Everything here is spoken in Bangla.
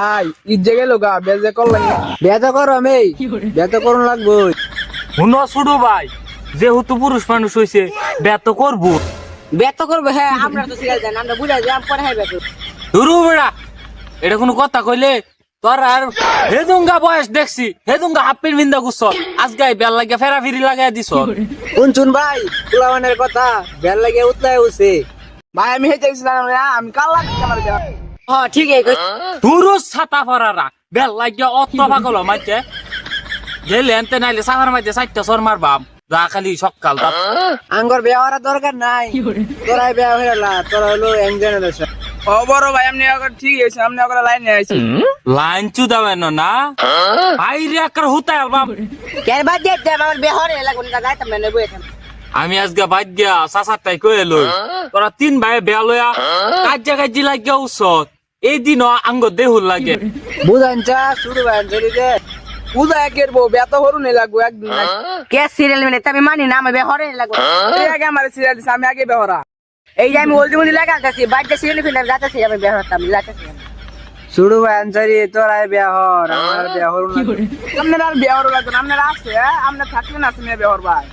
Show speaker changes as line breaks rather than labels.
আই ইজ্জে গেল গা বেজে করলাই
বেতা করো আমি বেতা করুন লাগবো।
হুন ছোট ভাই যেহেতু পুরুষ মানুষ হইছে ব্যত করবো।
বেতা করবো হ্যাঁ, আমরা তো শিখাই জানি, আমরা বুঝাই যাই পরে হ্যাঁ বেতা।
ধরু বেড়া এটা কোনো কথা কইলে তোর আর হেদুঙ্গা বয়স দেখছি হেদুঙ্গা হাপ্পির বিন্দা গুছ আজকে বেল লাগিয়া ফেরা ফিরি লাগাই দিছ।
শুন ভাই পুলামানের কথা বেল লাগে উতলায় উঠছে।
ভাই আমি হেঁটে গেছিলাম আমি কাল লাগছে আমার দেওয়া
হ্যাঁ ঠিক আছে।
পুরুষ ছাতা ফরারা বেল লাগিয়া অত পাগল মাইতে গেলে এনতে নাইলে সাফার মাইতে চারটা সর মারবাম যা খালি সকাল
আঙ্গর বিয়া হওয়ার দরকার নাই, তোরাই বিয়া হয়ে গেলা, তোরা হলো ইয়াং জেনারেশন।
ও বড় ভাই আপনি আবার ঠিক আছে আপনি আবার লাইনে আইছি
লাইন চুদাবেন না বাইরে একটা হুতায় আলবাম।
কেন বাদ দিয়ে দেব, আমার বিয়া হরে লাগবে না, যাইতাম না নেবো এখানে।
আমি আজকে বাদ গিয়া চাচারটাই কয়ে লই তোরা তিন ভাই বেয়া লইয়া কাজা কাজি লাগিয়া উৎসত এই দিন আঙ্গ দেহুল লাগে।
বুঝান চা শুরু ভাই চলি দে।
পূজা একের বউ বেত হরু নেই লাগবো একদিন
কে সিরিয়াল মানে আমি মানি না, আমার বিয়া হরে লাগবে।
এই আগে আমার সিরিয়াল দিছে আমি আগে বেহরা
এই যে আমি ওলদি মুদি লাগাইতাছি বাইরে সিরিয়াল ফিল্ম যাইতাছি, আমি বিয়া হরতাম লাগাইতাছি। শুরু ভাই আনসারি তোরাই বিয়া হর, আমার বিয়া হরু না।
আপনার আর বেহরু লাগবে না আপনার আসছে আপনার থাকলে না আছে মেয়ে বেহর ভাই